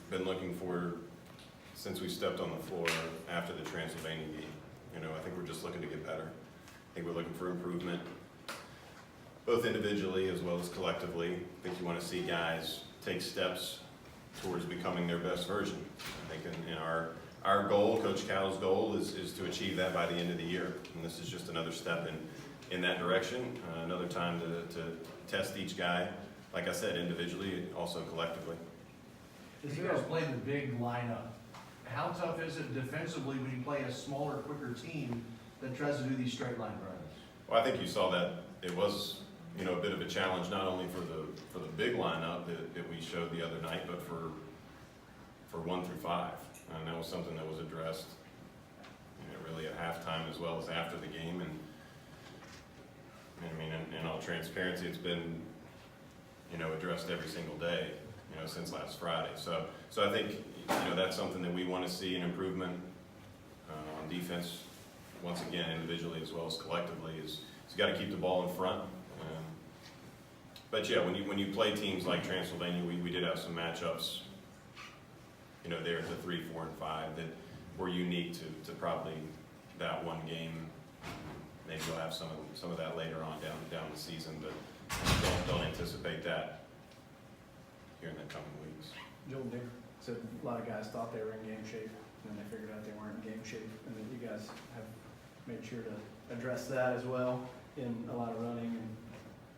been looking for since we stepped on the floor after the Transylvania game. You know, I think we're just looking to get better. I think we're looking for improvement, both individually as well as collectively. I think you want to see guys take steps towards becoming their best version. I think in our goal, Coach Cal's goal, is to achieve that by the end of the year. And this is just another step in that direction, another time to test each guy, like I said, individually, also collectively. As you guys play the big lineup, how tough is it defensively when you play a smaller, quicker team that tries to do these straight line runs? Well, I think you saw that it was, you know, a bit of a challenge, not only for the big lineup that we showed the other night, but for 1 through 5. And that was something that was addressed, you know, really at halftime as well as after the game. And I mean, in all transparency, it's been, you know, addressed every single day, you know, since last Friday. So I think, you know, that's something that we want to see an improvement on defense. Once again, individually as well as collectively, is you got to keep the ball in front. But yeah, when you play teams like Transylvania, we did have some matchups, you know, there at the 3, 4, and 5 that were unique to probably that one game. Maybe you'll have some of that later on down the season, but don't anticipate that here in the coming weeks. Joel Dick said a lot of guys thought they were in game shape, and then they figured out they weren't in game shape, and that you guys have made sure to address that as well in a lot of running and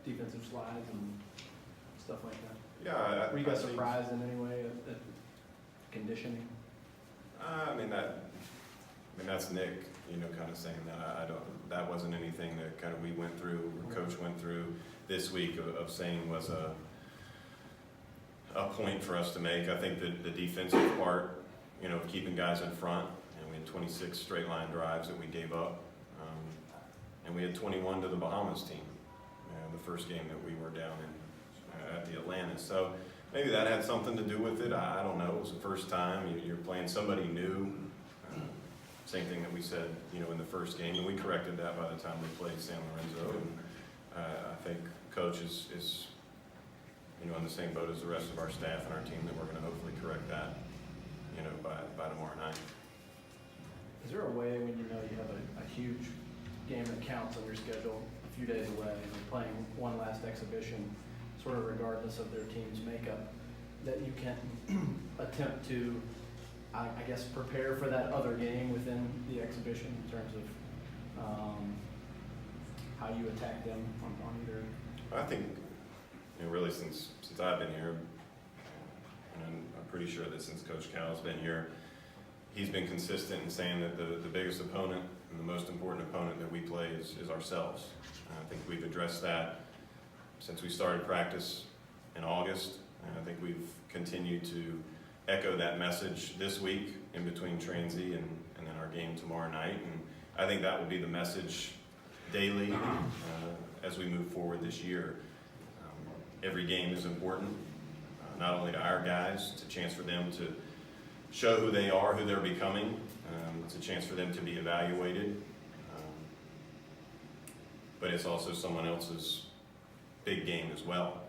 defensive slides and stuff like that. Yeah, Were you guys surprised in any way at conditioning? I mean that's Nick, you know, kind of saying that. That wasn't anything that kind of we went through, or Coach went through this week of saying was a point for us to make. I think that the defensive part, you know, keeping guys in front, and we had 26 straight line drives that we gave up, and we had 21 to the Bahamas team, you know, the first game that we were down in at the Atlanta. So maybe that had something to do with it. I don't know. It was the first time you're playing somebody new. Same thing that we said, you know, in the first game, and we corrected that by the time we played San Lorenzo. And I think Coach is you know, in the same boat as the rest of our staff and our team, that we're going to hopefully correct that, you know, by tomorrow night. Is there a way when you know you have a huge game that counts on your schedule a few days away and you're playing one last exhibition, sort of regardless of their team's makeup, that you can attempt to, I guess, prepare for that other game within the exhibition in terms of how you attack them on either? I think, you know, really since I've been here, and I'm pretty sure that since Coach Cal's been here, he's been consistent in saying that the biggest opponent and the most important opponent that we play is ourselves. I think we've addressed that since we started practice in August, and I think we've continued to echo that message this week in between Transy and then our game tomorrow night. And I think that will be the message daily as we move forward this year. Every game is important, not only to our guys, it's a chance for them to show who they are, who they're becoming. It's a chance for them to be evaluated. But it's also someone else's big game as well.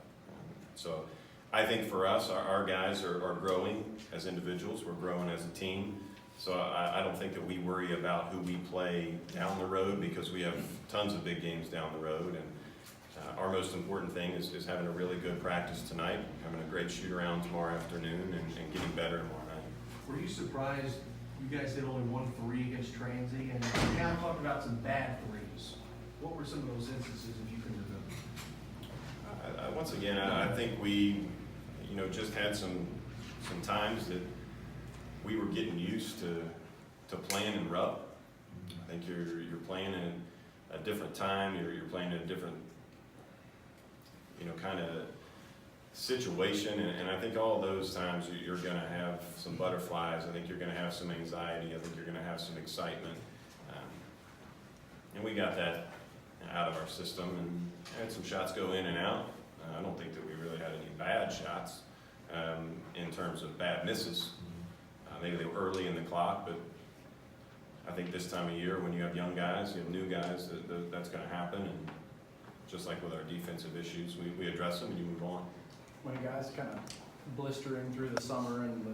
So I think for us, our guys are growing as individuals, we're growing as a team. So I don't think that we worry about who we play down the road, because we have tons of big games down the road. And our most important thing is having a really good practice tonight, having a great shoot around tomorrow afternoon, and getting better tomorrow night. Were you surprised you guys did only 1 3 against Transy? And you kind of talked about some bad threes. What were some of those instances, if you can remember? Once again, I think we, you know, just had some times that we were getting used to playing in rub. I think you're playing in a different time. You're playing in a different, you know, kind of situation, and I think all those times you're going to have some butterflies. I think you're going to have some anxiety. I think you're going to have some excitement, and we got that out of our system, and had some shots go in and out. I don't think that we really had any bad shots in terms of bad misses. Maybe they were early in the clock, but I think this time of year, when you have young guys, you have new guys, that's going to happen. And just like with our defensive issues, we address them and you move on. When guys kind of blistering through the summer and